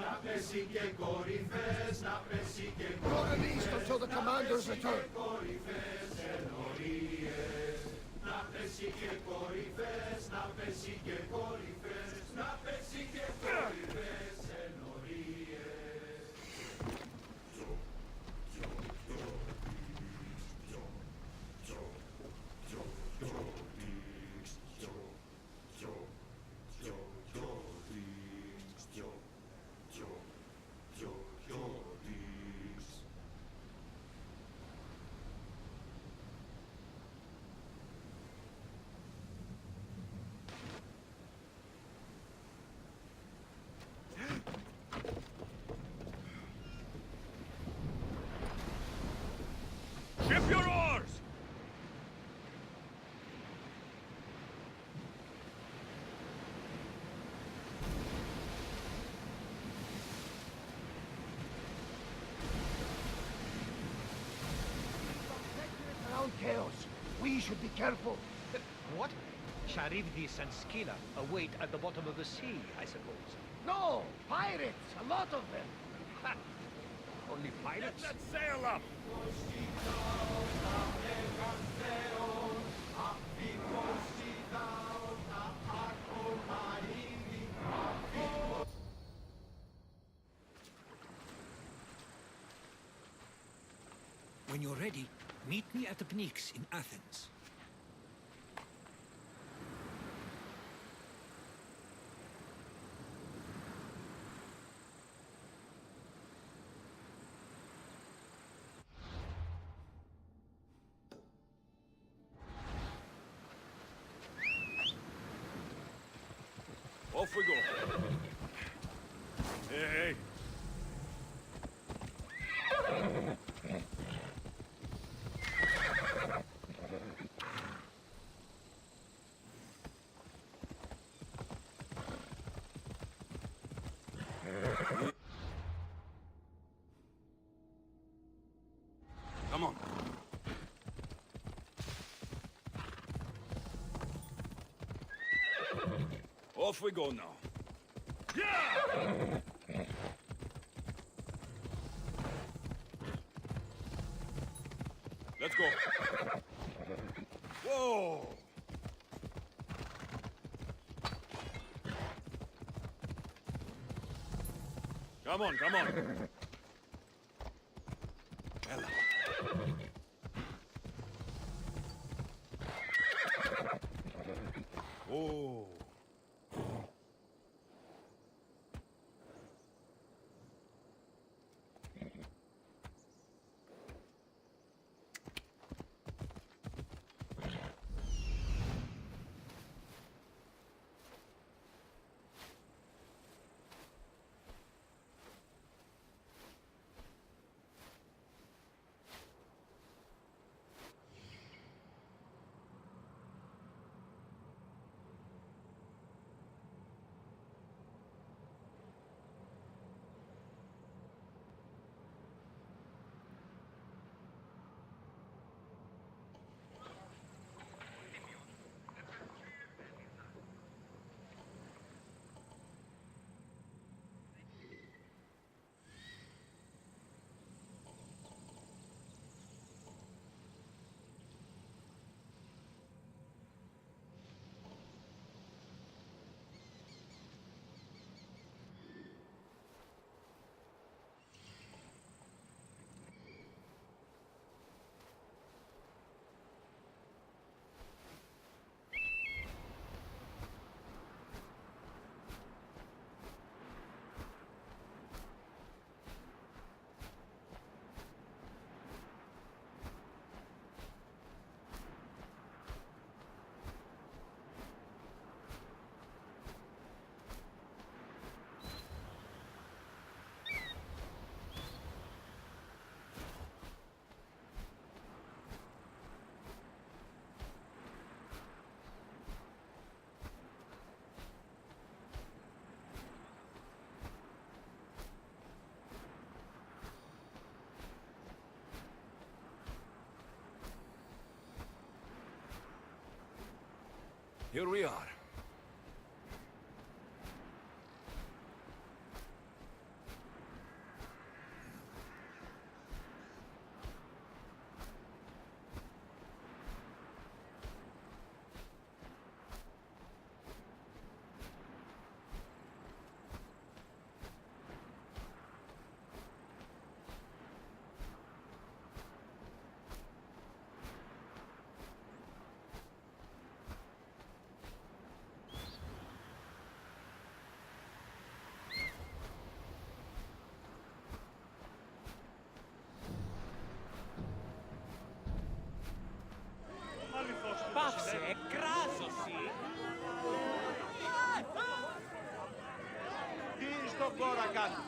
Not released until the commander's return. Ship your oars! Around chaos. We should be careful. What? Charybdis and Scylla await at the bottom of the sea, I suppose. No! Pirates! A lot of them! Ha! Only Get pirates? that sail up! When you're ready, meet me at the Pnyx in Athens. Off we go. Hey, hey. Come on. Off we go now. Yeah! Let's go. Whoa! Come on, come on. Ella. Oh. Here we are. τον κόρα κάτω.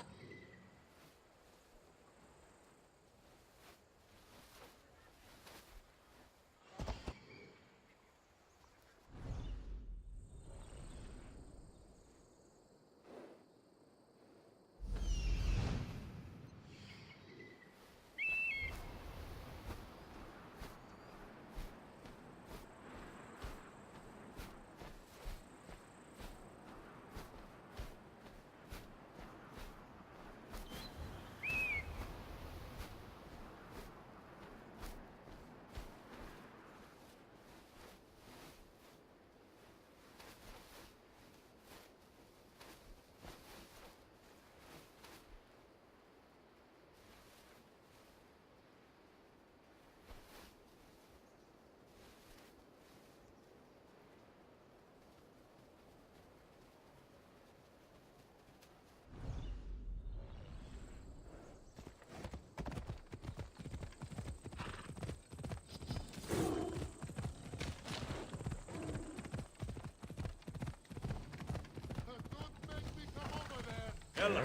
Έλα.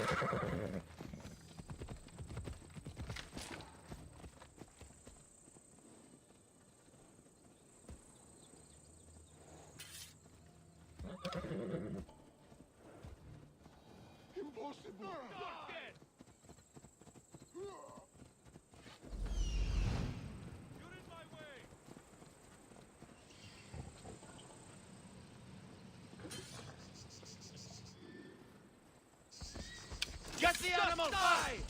Get the animal! Die!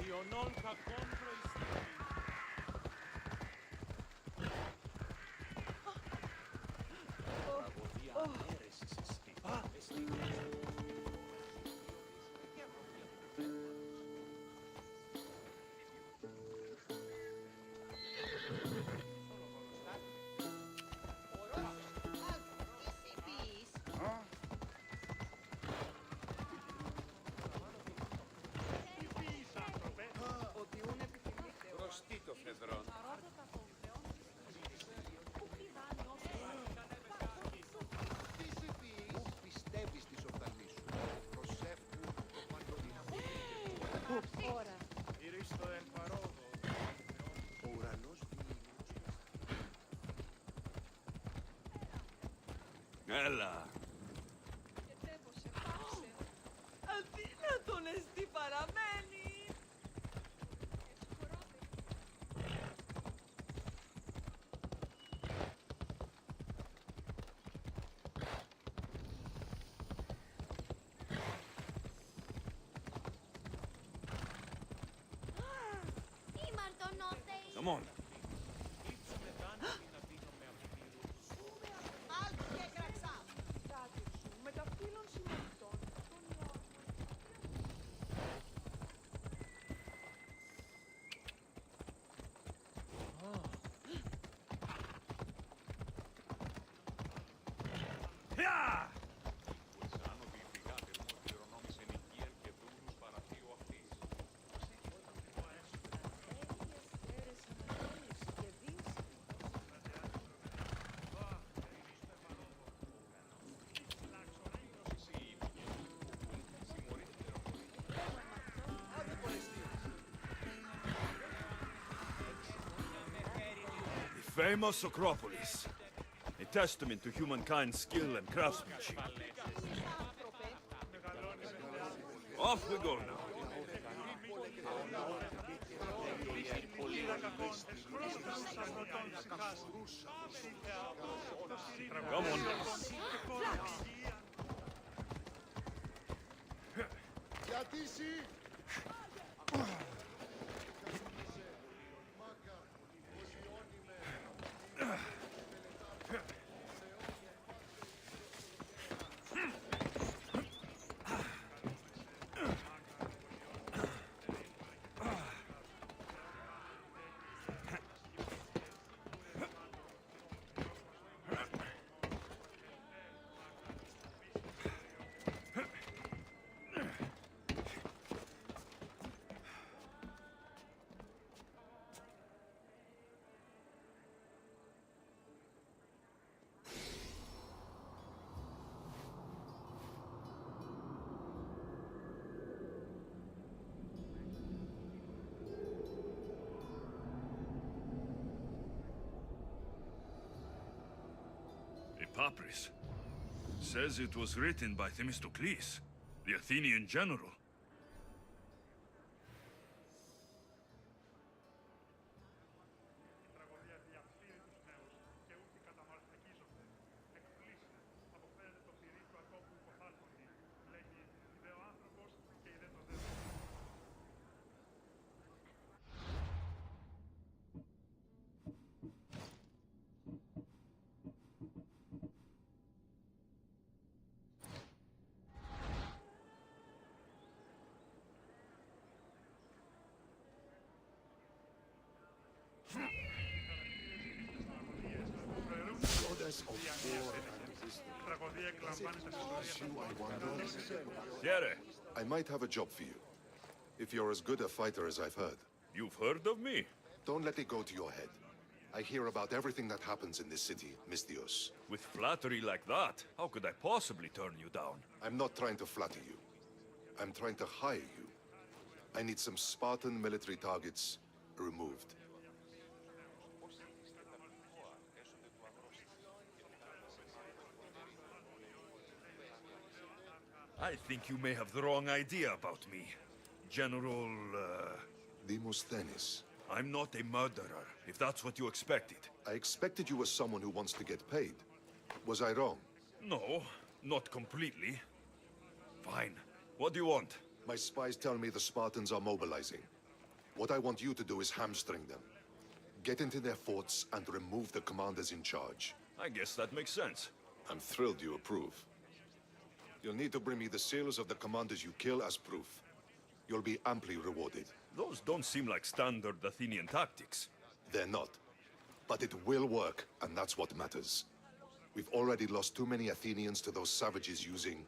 Ιωνών κακών προϊστήρι. Τραγωδία αίρεσης εστί. Μπροστί το φεδρόν. Πού πιστεύεις τη σοφταλή σου? Προσεύχου το παντοδυναμό. Ηρίστο εν παρόδο. Ο ουρανός Έλα. Αδύνατον εστί παραμένει. Come on. Μεταφύλων συμμαχητών. Πια! Άνοδοι φυγάτε μου κληρονόμησε νοικίαν και δούλους παραθείου αυτής. The famous Acropolis. A testament to humankind's skill and craftsmanship. Off we go now. Come on. Γιατί εσύ! A papyrus. Says it was written by Themistocles, the Athenian general. Here, I might have a job for you. If you're as good a fighter as I've heard. you've heard of me? Don't let it go to your head. I hear about everything that happens in this city, Misthios. With flattery like that, how could I possibly turn you down? I'm not trying to flatter you. I'm trying to hire you. I need some Spartan military targets removed. I think you may have the wrong idea about me. General, Demosthenes. I'm not a murderer, if that's what you expected. I expected you as someone who wants to get paid. Was I wrong? No, not completely. Fine. What do you want? My spies tell me the Spartans are mobilizing. What I want you to do is hamstring them. Get into their forts and remove the commanders in charge. I guess that makes sense. I'm thrilled you approve. You'll need to bring me the seals of the commanders you kill as proof. You'll be amply rewarded. Those don't seem like standard Athenian tactics. They're not. But it will work, and that's what matters. We've already lost too many Athenians to those savages using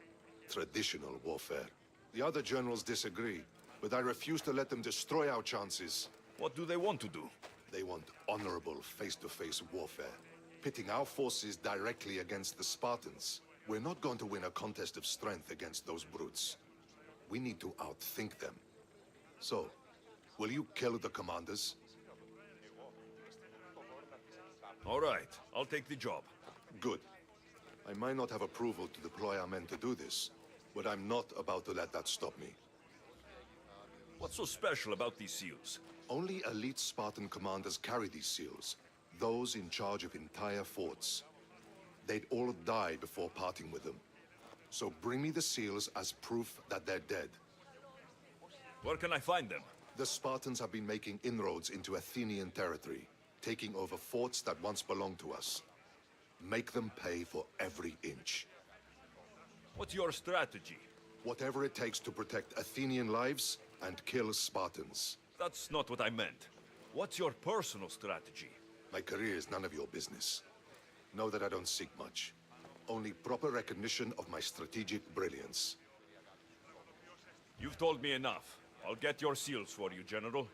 traditional warfare. The other generals disagree, but I refuse to let them destroy our chances. What do they want to do? They want honorable face-to-face warfare, pitting our forces directly against the Spartans. We're not going to win a contest of strength against those brutes. We need to outthink them. So, will you kill the commanders? All right, I'll take the job. Good. I might not have approval to deploy our men to do this, but I'm not about to let that stop me. What's so special about these seals? Only elite Spartan commanders carry these seals, those in charge of entire forts. They'd all die before parting with them. So bring me the seals as proof that they're dead. Where can I find them? The Spartans have been making inroads into Athenian territory, taking over forts that once belonged to us. Make them pay for every inch. What's your strategy? Whatever it takes to protect Athenian lives and kill Spartans. That's not what I meant. What's your personal strategy? My career is none of your business. Know that I don't seek much. Only proper recognition of my strategic brilliance. You've told me enough. I'll get your seals for you, General.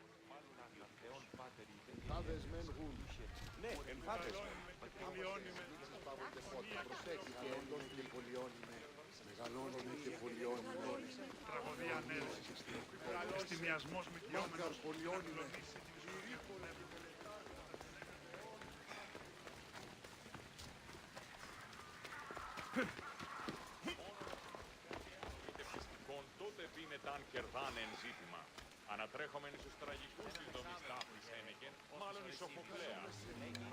Φάδες μεν γουν. Ναι, φάδες μεν. Προσέχει και εντός και πολιώνουμε. Μεγαλώνουμε και πολιώνουμε. Τραγωδία ναι. Εστιμιασμός με Μάκαρ πολιώνουμε. Τότε πίνεται αν κερδάνε εν ζήτημα. Ανατρέχομεν στους τραγικούς διδομείς τάφης ένεκεν, μάλλον εις Σοφοκλέα.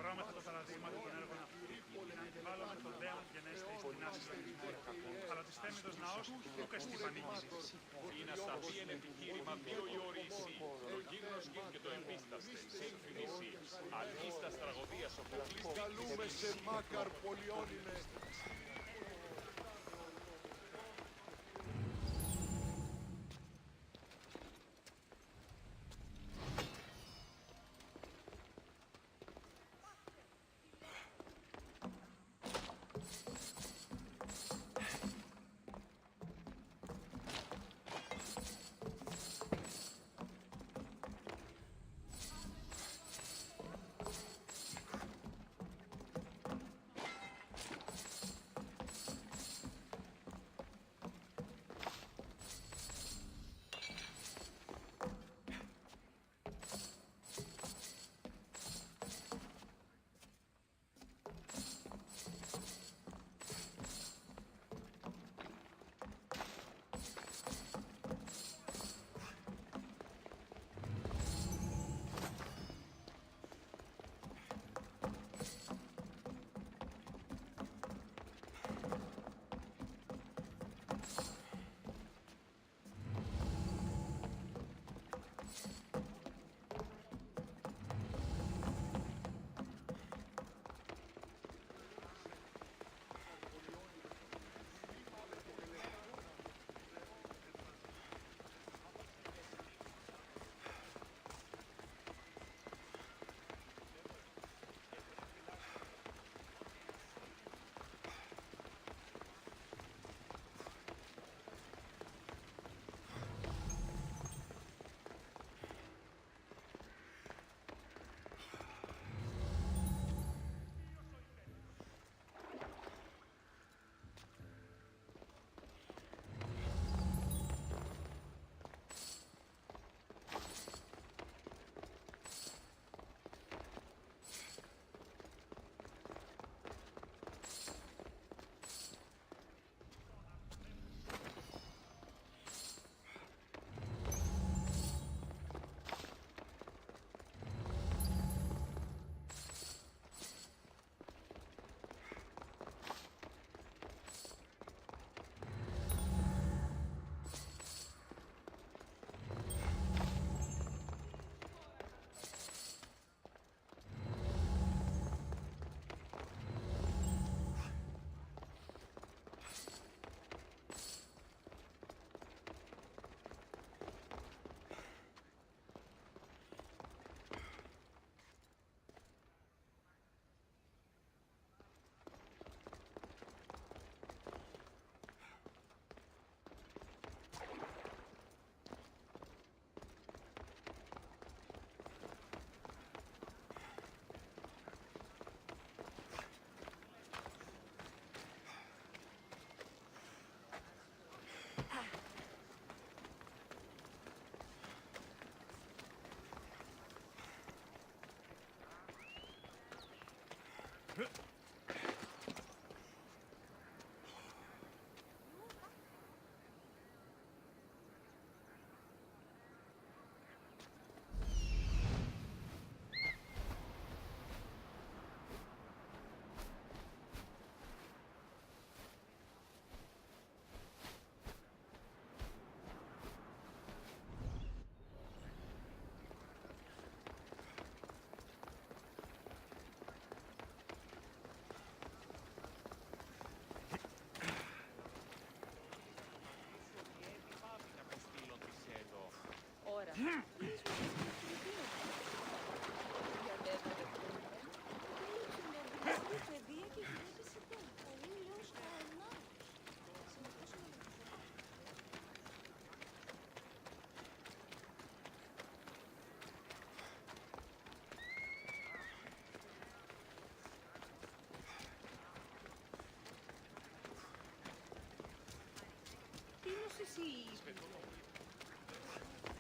Πράγματα τα παραδείγματα των έργων αυτού να αντιβάλλουμε τον δέον γενέστη στην άση λογισμού. Αλλά της θέμητος ναός ούκας την πανίκησης. Είναι ασταθή εν επιχείρημα δύο οι όροι εσύ. Το γύρνος γύρ και το επίσταστε. Σύμφωνηση. Αλίστας τραγωδίας Σοφοκλής. Καλούμε σε Μάκαρ Πολιόνινε.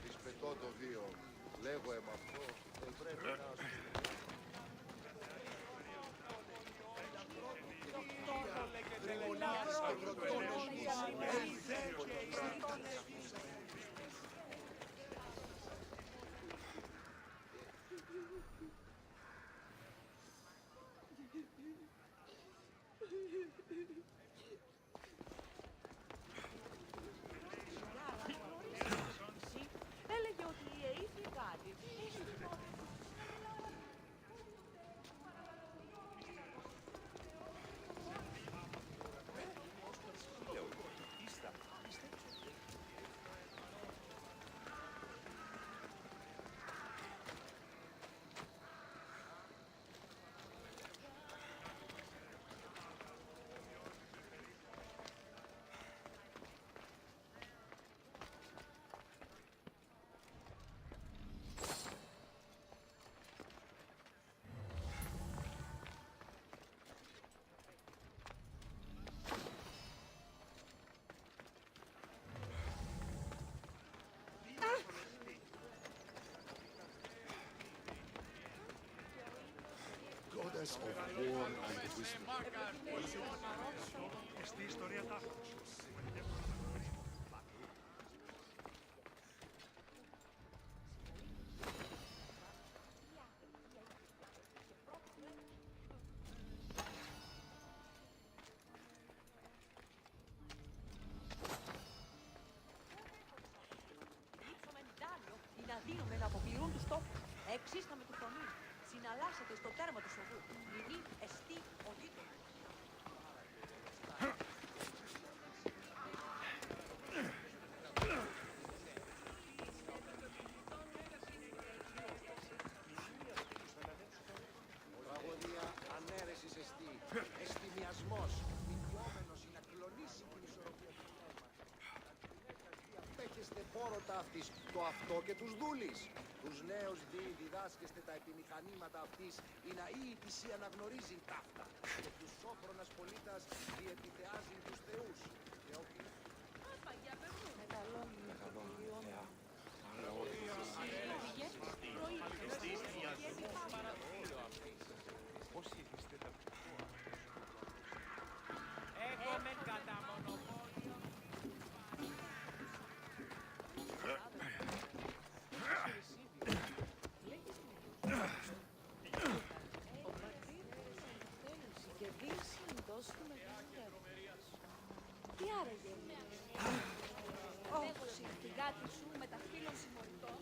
Ρισπετώ το βίο. Λέγω εμ' αυτό. Δεν πρέπει να σου... Έλεγε ότι είχε κάτι. Goddess of war and wisdom. Στη ιστορία τάχος. Είναι αδύναμοι να αποπληρούν τους στόχους. Εξίσταμε τη φωνή. Συναλλάσσεται στο τέρμα του σοβού. Μηνύ, εστί, οδύτω. Τραγωδία ανέρεσης εστί. Εστιμιασμός. Μηνιόμενος είναι να κλονίσει την ισορροπία του πνεύματος. Απέχεστε πόρο ταύτης το αυτό και τους δούλης. Τους νέους διδάσκεστε τα επιμηχανήματα αυτής, η ναή η θυσία αναγνωρίζει ταύτα. Και τους σόφρονας πολίτας διεπιτεάζει τους θεούς. Και όχι... Πώς ήθιστε τα έχουμε κατά μονοπόλιο. Και δύο συνδόσεις του μεγαλύτερου. Τι άραγε είναι. Όπως η φυγάτη σου με τα φύλλων συμμοριτών.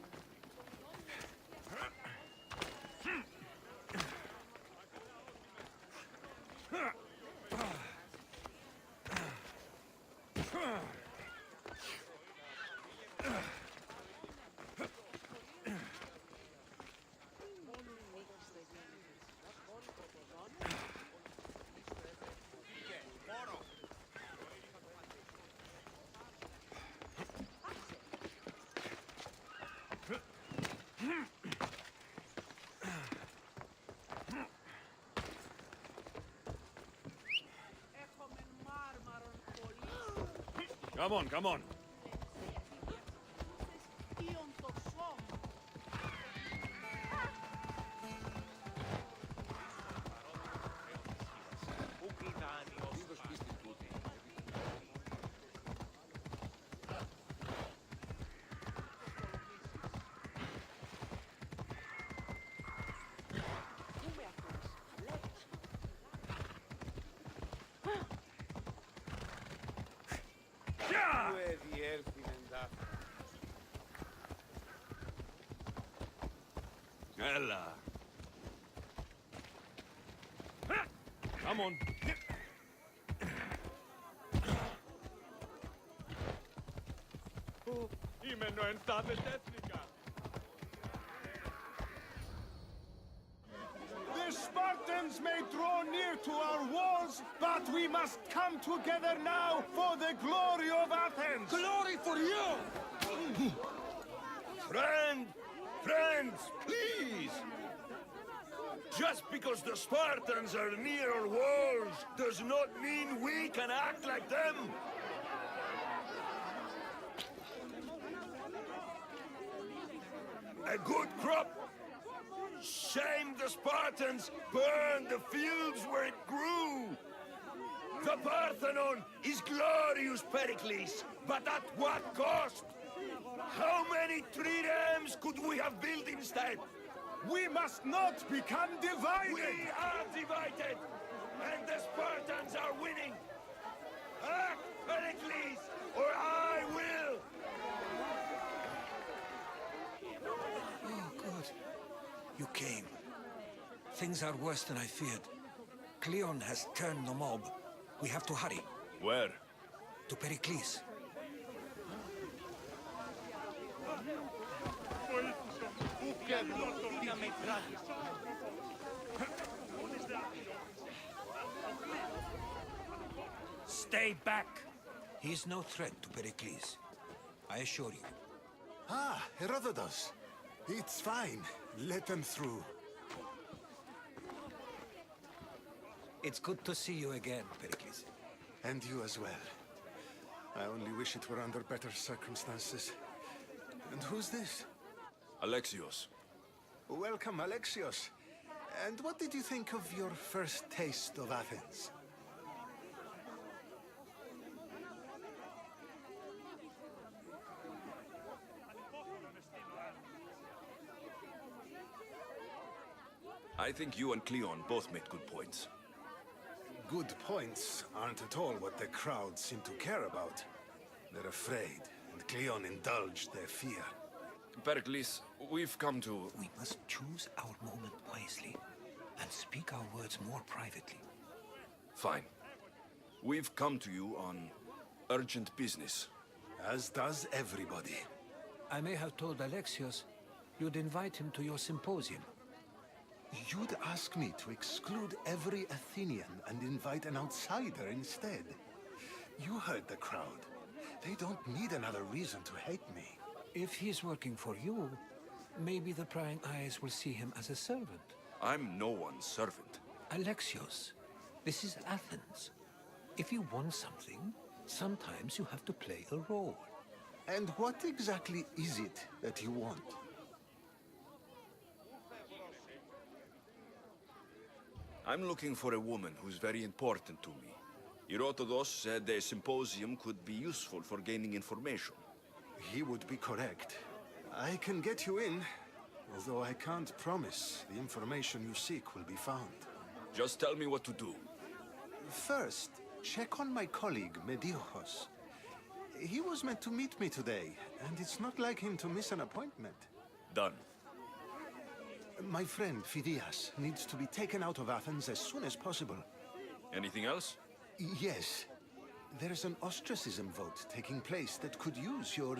Come on, come on. Έλα. Come on. Είμαι νοεντάδε τέθνικα. The Spartans may draw near to our walls, but we must come together now for the glory of Athens! Glory for you! Friends, please! Just because the Spartans are near our walls does not mean we can act like them! A good crop! Shame the Spartans burned the fields where it grew! The Parthenon is glorious, Pericles, but at what cost? How many triremes could we have built instead? We must not become divided! We are divided, and the Spartans are winning! Act, Pericles, or I will! Oh, good. You came. Things are worse than I feared. Cleon has turned the mob. We have to hurry. Where? To Pericles. Stay back! He is no threat to Pericles. I assure you. Ah, Herodotus. It's fine. Let them through. It's good to see you again, Pericles. And you as well. I only wish it were under better circumstances. And who's this? Alexios. Welcome, Alexios. And what did you think of your first taste of Athens? I think you and Cleon both made good points. Good points aren't at all what the crowd seem to care about. They're afraid, and Cleon indulged their fear. Pericles, we've come to... We must choose our moment wisely and speak our words more privately. Fine. We've come to you on urgent business. As does everybody. I may have told Alexios you'd invite him to your symposium. You'd ask me to exclude every Athenian and invite an outsider instead. You heard the crowd. They don't need another reason to hate me. If he's working for you, maybe the prying eyes will see him as a servant. I'm no one's servant. Alexios, this is Athens. If you want something, sometimes you have to play a role. And what exactly is it that you want? I'm looking for a woman who's very important to me. Herodotus said a symposium could be useful for gaining information. He would be correct. I can get you in, although I can't promise the information you seek will be found. Just tell me what to do. First, check on my colleague, Mediochos. He was meant to meet me today, and it's not like him to miss an appointment. Done. My friend, Phidias, needs to be taken out of Athens as soon as possible. Anything else? Yes. There's an ostracism vote taking place that could use your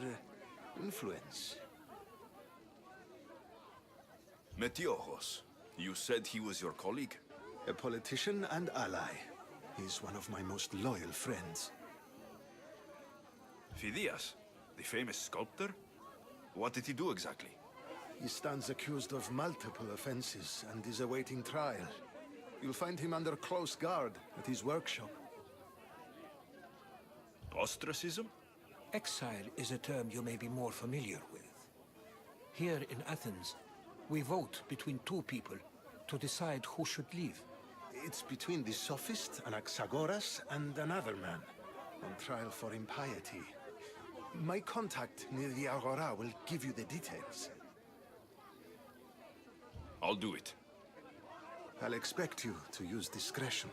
influence. Metiochos. You said he was your colleague? A politician and ally. He's one of my most loyal friends. Phidias, the famous sculptor? What did he do exactly? He stands accused of multiple offenses and is awaiting trial. You'll find him under close guard at his workshop. Ostracism? Exile is a term you may be more familiar with. Here in Athens, we vote between two people to decide who should leave. It's between the sophist Anaxagoras and another man on trial for impiety. My contact near the Agora will give you the details. I'll do it. I'll expect you to use discretion.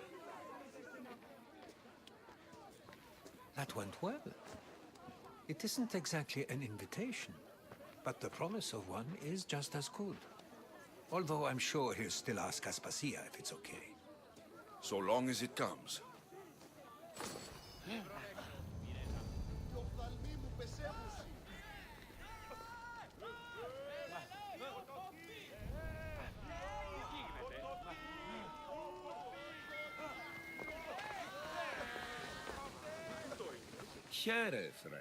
That went well. It isn't exactly an invitation, but the promise of one is just as good. Although I'm sure he'll still ask Aspasia if it's okay. So long as it comes. Here, friend.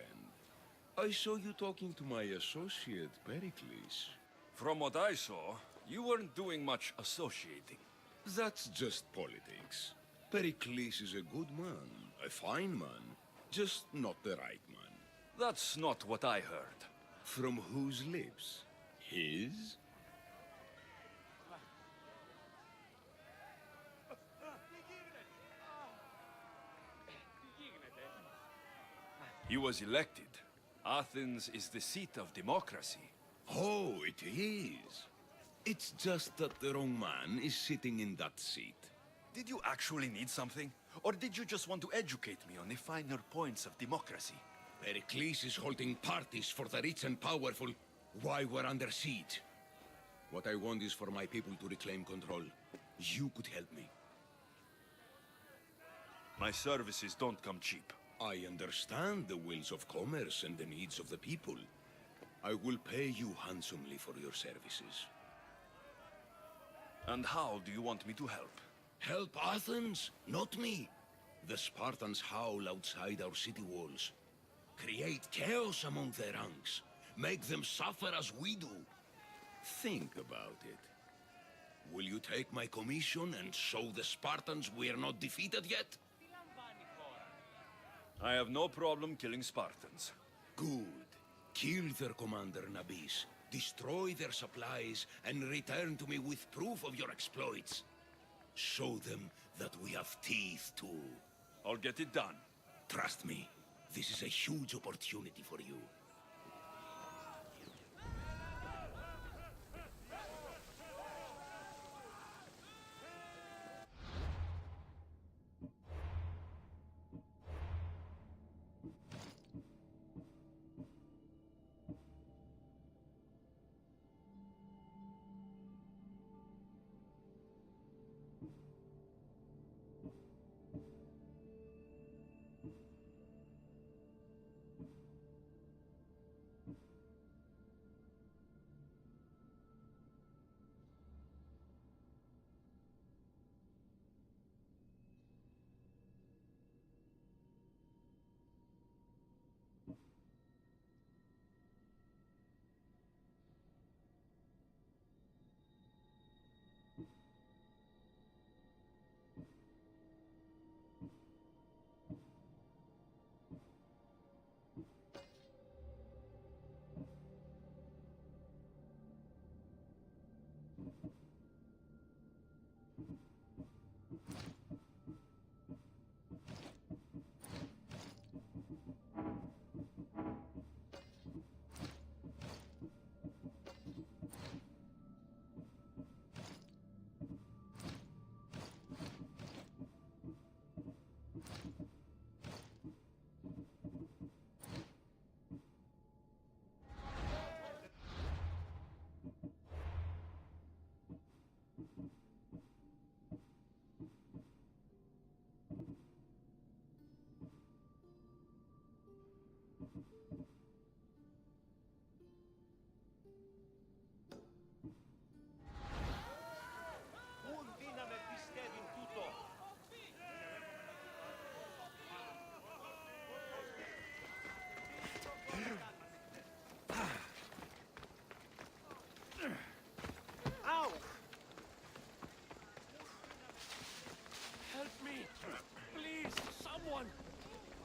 I saw you talking to my associate, Pericles. From what I saw, you weren't doing much associating. That's just politics. Pericles is a good man, a fine man, just not the right man. That's not what I heard. From whose lips? His? He was elected. Athens is the seat of democracy. Oh, it is. It's just that the wrong man is sitting in that seat. Did you actually need something? Or did you just want to educate me on the finer points of democracy? Pericles is holding parties for the rich and powerful while we're under siege. What I want is for my people to reclaim control. You could help me. My services don't come cheap. I understand the wills of commerce and the needs of the people. I will pay you handsomely for your services. And how do you want me to help? Help Athens, not me. The Spartans howl outside our city walls. Create chaos among their ranks. Make them suffer as we do. Think about it. Will you take my commission and show the Spartans we are not defeated yet? I have no problem killing Spartans. Good. Kill their commander Nabis, destroy their supplies, and return to me with proof of your exploits. Show them that we have teeth too. I'll get it done. Trust me, this is a huge opportunity for you.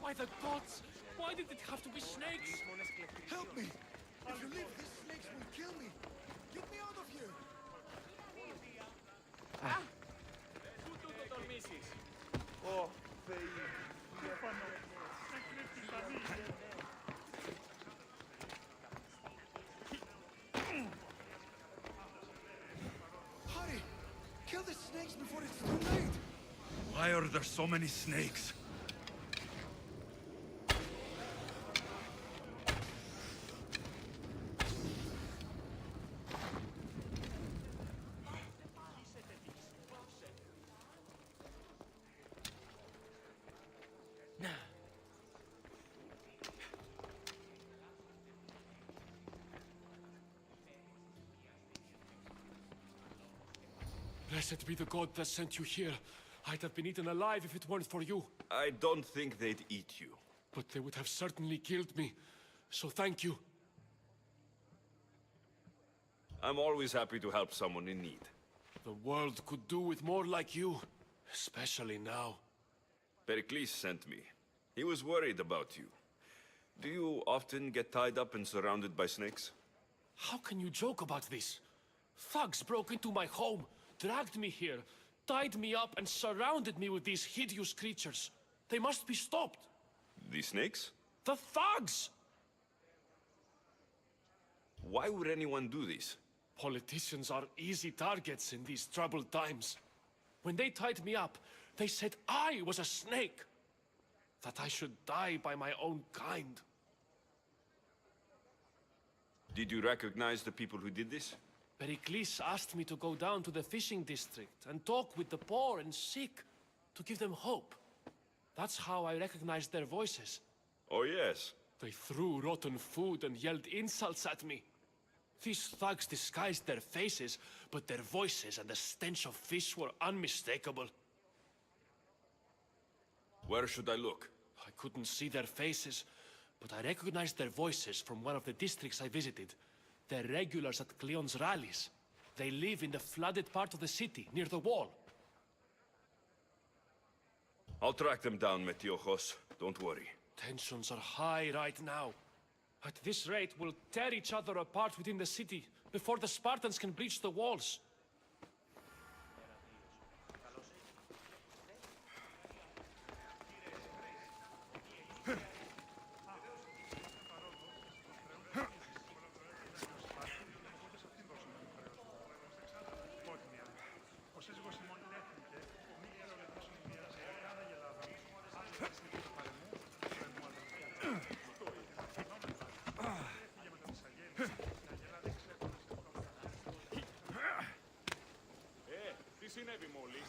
By the gods! Why did it have to be snakes? Help me! If you leave, these snakes will kill me! Get me out of here! Τούτο το τολμήσεις. Ω, Θεοί. Στέφανο, σε κρύφτει τα δίχτυα. Hurry! Kill the snakes before it's too late! Why are there so many snakes? Blessed be the god that sent you here. I'd have been eaten alive if it weren't for you. I don't think they'd eat you. But they would have certainly killed me. So thank you. I'm always happy to help someone in need. The world could do with more like you. Especially now. Pericles sent me. He was worried about you. Do you often get tied up and surrounded by snakes? How can you joke about this? Thugs broke into my home, dragged me here, tied me up and surrounded me with these hideous creatures. They must be stopped. The snakes? The thugs! Why would anyone do this? Politicians are easy targets in these troubled times. When they tied me up, they said I was a snake. That I should die by my own kind. Did you recognize the people who did this? Pericles asked me to go down to the fishing district and talk with the poor and sick, to give them hope. That's how I recognized their voices. Oh, yes. They threw rotten food and yelled insults at me. These thugs disguised their faces, but their voices and the stench of fish were unmistakable. Where should I look? I couldn't see their faces, but I recognized their voices from one of the districts I visited. They're regulars at Cleon's rallies. They live in the flooded part of the city, near the wall. I'll track them down, Metiochos. Don't worry. Tensions are high right now. At this rate, we'll tear each other apart within the city before the Spartans can breach the walls. Ο σύζυγος ημών τέθηκε, μη γερολογήσουν μια ζευγάρα γελάδα, στην παρεμού, του εμού έφυγε με τον Ισαγέλη, μια γελάδα εξέφωνε στην κόμμα. Τι συνέβη μόλις?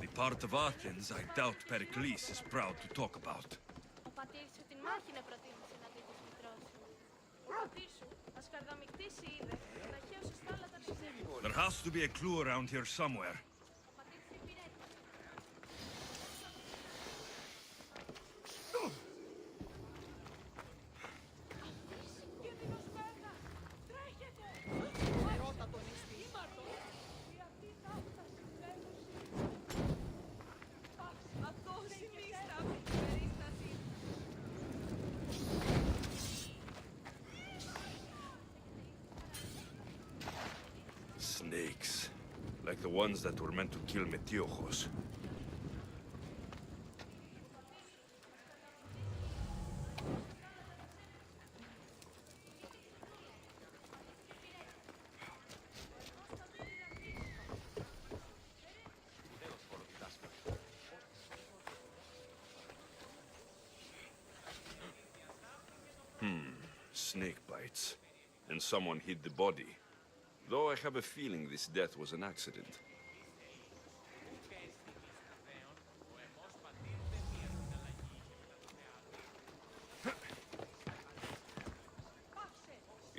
The part of Athens I doubt Pericles is proud to talk about. Ο πατήρ σου την μάχη να προτίμησε να δει της μητρός σου. Ο πατήρ σου μας καρδαμιχτήσει είδε και τα χέωσε στα άλλα τα ψεύδια. There has to be a clue around here somewhere. Ο πατήρ σου υπηρέτησε. Κίνδυνος μέγα! Τρέχετε! Ρώτα τον ήμαρτο! Η αυτή ναύτα συμπλένωση. Ατόσιμη σταύρη περίσταση. Snakes. Like the ones that were meant to kill Metiochos. Snake bites. And someone hid the body. Though I have a feeling this death was an accident.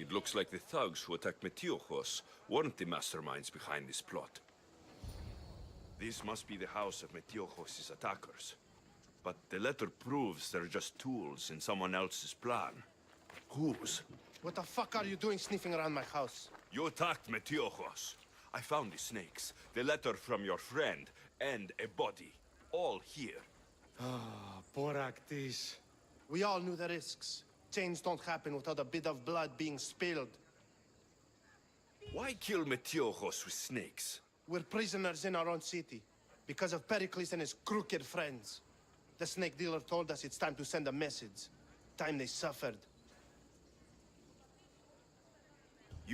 It looks like the thugs who attacked Metiochos weren't the masterminds behind this plot. This must be the house of Metiochos' attackers. But the letter proves they're just tools in someone else's plan. Whose? What the fuck are you doing sniffing around my house? You attacked Metiochos. I found the snakes, the letter from your friend, and a body. All here. Boraktis. We all knew the risks. Change don't happen without a bit of blood being spilled. Why kill Metiochos with snakes? We're prisoners in our own city, because of Pericles and his crooked friends. The snake dealer told us it's time to send a message. Time they suffered.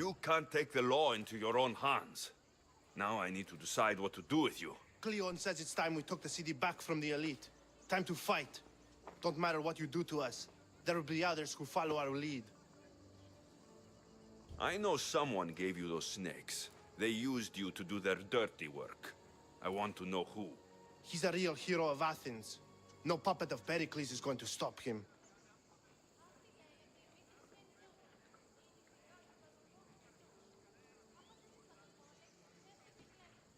You can't take the law into your own hands. Now I need to decide what to do with you. Cleon says it's time we took the city back from the elite. Time to fight. Don't matter what you do to us. There will be others who follow our lead. I know someone gave you those snakes. They used you to do their dirty work. I want to know who. He's a real hero of Athens. No puppet of Pericles is going to stop him.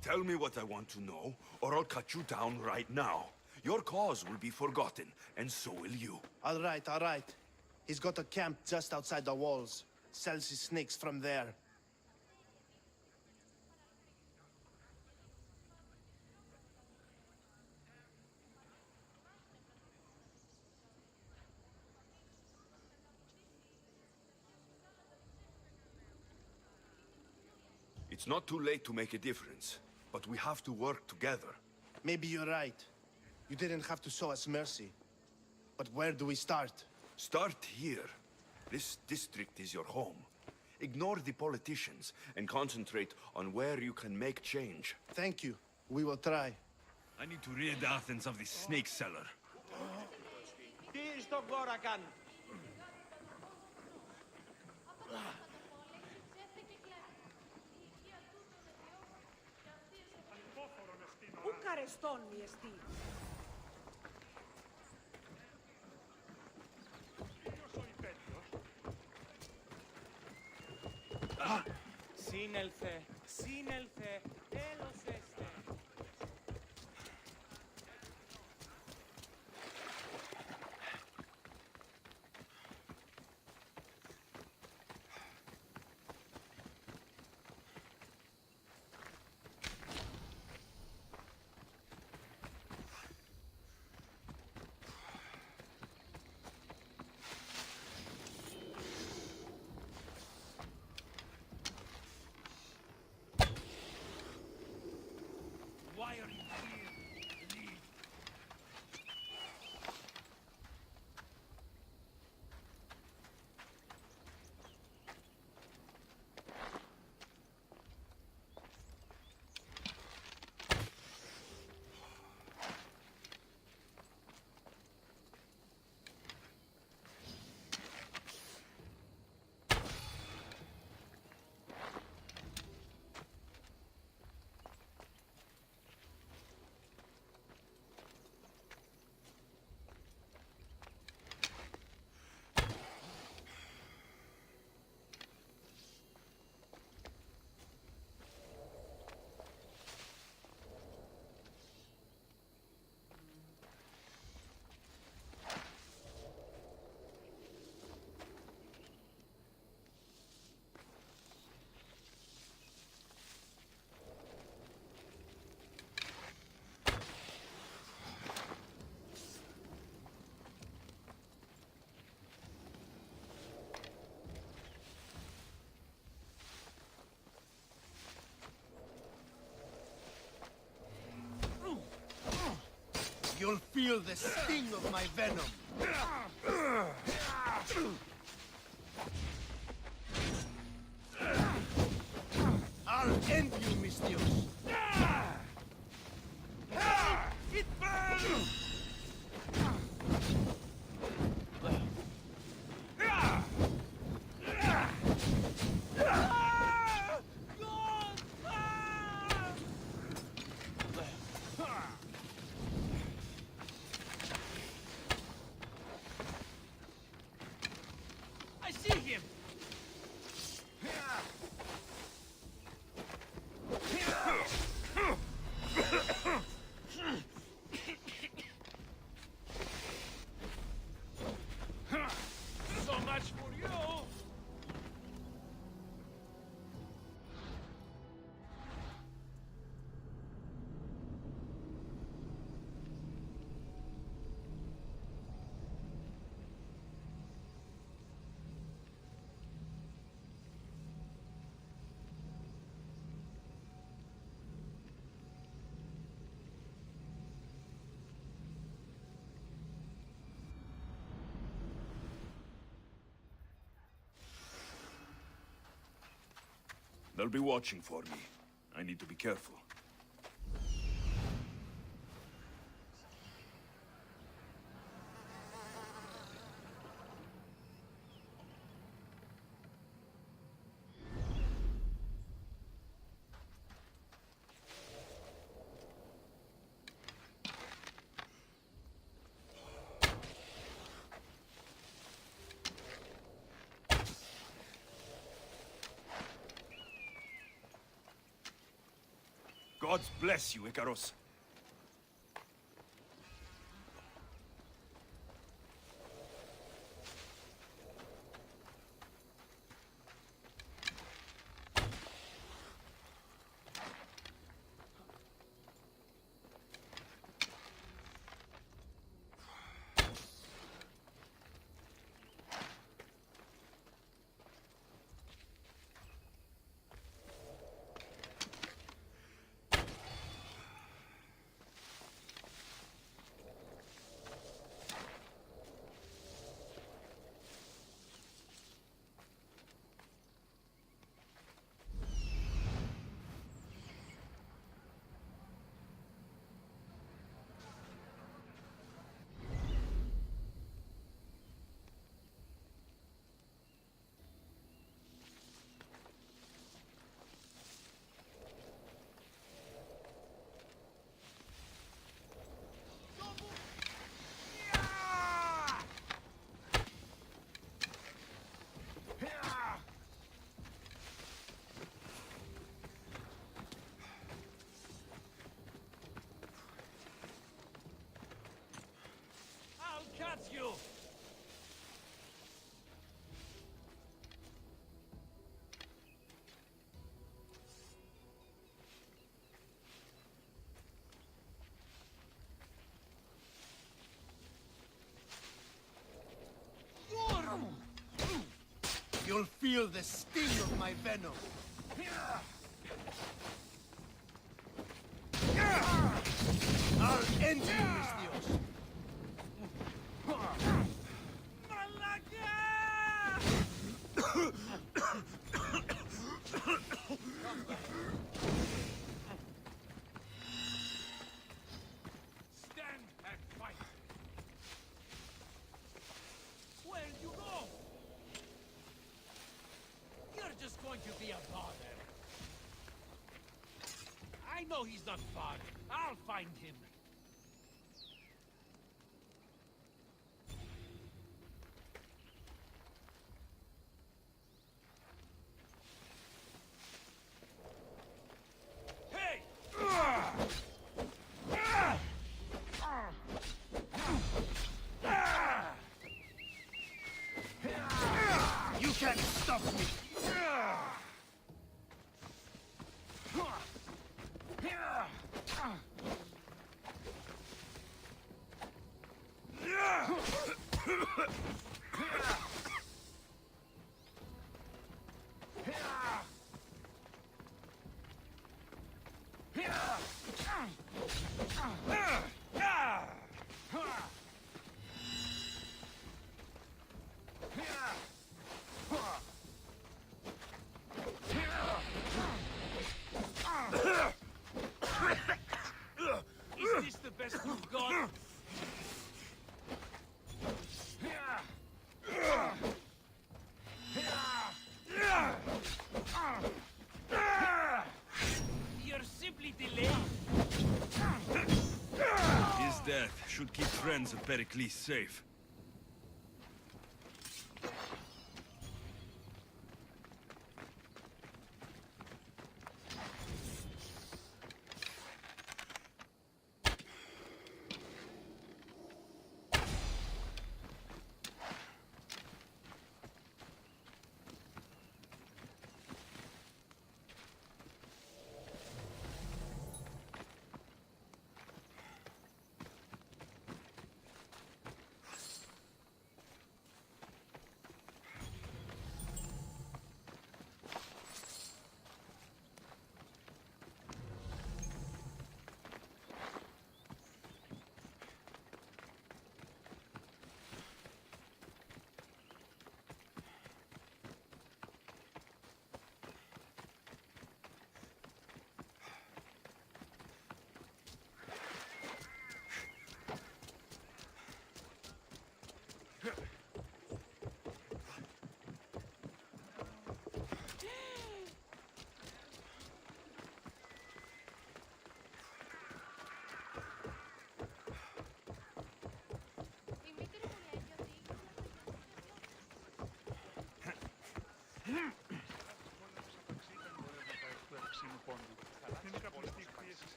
Tell me what I want to know, or I'll cut you down right now. Your cause will be forgotten, and so will you. All right, all right. He's got a camp just outside the walls. Sells his snakes from there. It's not too late to make a difference, but we have to work together. Maybe you're right. You didn't have to show us mercy. But where do we start? Start here. This district is your home. Ignore the politicians and concentrate on where you can make change. Thank you. We will try. I need to rid Athens of this snake seller. Πού καρεστώνει εστί. Σύνελθε, σύνελθε, τέλος έστε. Why are you here? Leave. You'll feel the sting of my venom. I'll end you, Mistios. It burns! I see him! So much for you! They'll be watching for me. I need to be careful. God bless you, Icaros. you! You'll feel the sting of my venom. I'll end you, Misthios. Stand and fight! Where'd you go? You're just going to be a bother. I know he's not far. I'll find him. Hey! You can't stop me. Is this the best you've got? You're simply delayed. His death should keep friends of Pericles safe.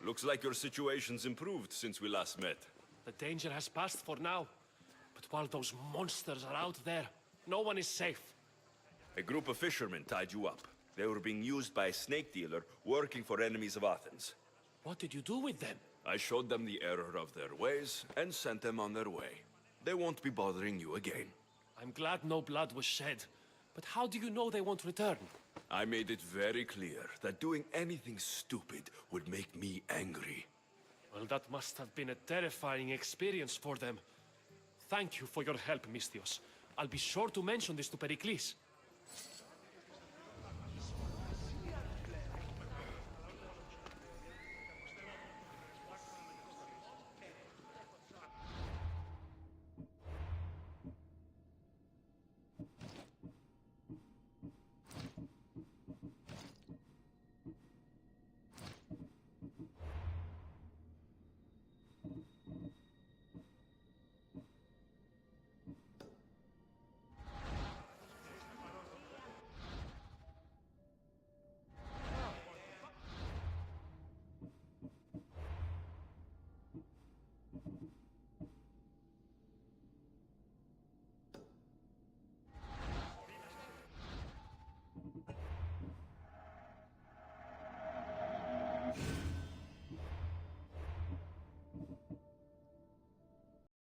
Looks like your situation's improved since we last met. The danger has passed for now. But while those monsters are out there, no one is safe. A group of fishermen tied you up. They were being used by a snake dealer working for enemies of Athens. What did you do with them? I showed them the error of their ways and sent them on their way. They won't be bothering you again. I'm glad no blood was shed. But how do you know they won't return? I made it very clear that doing anything stupid would make me angry. Well, that must have been a terrifying experience for them. Thank you for your help, Misthios. I'll be sure to mention this to Pericles.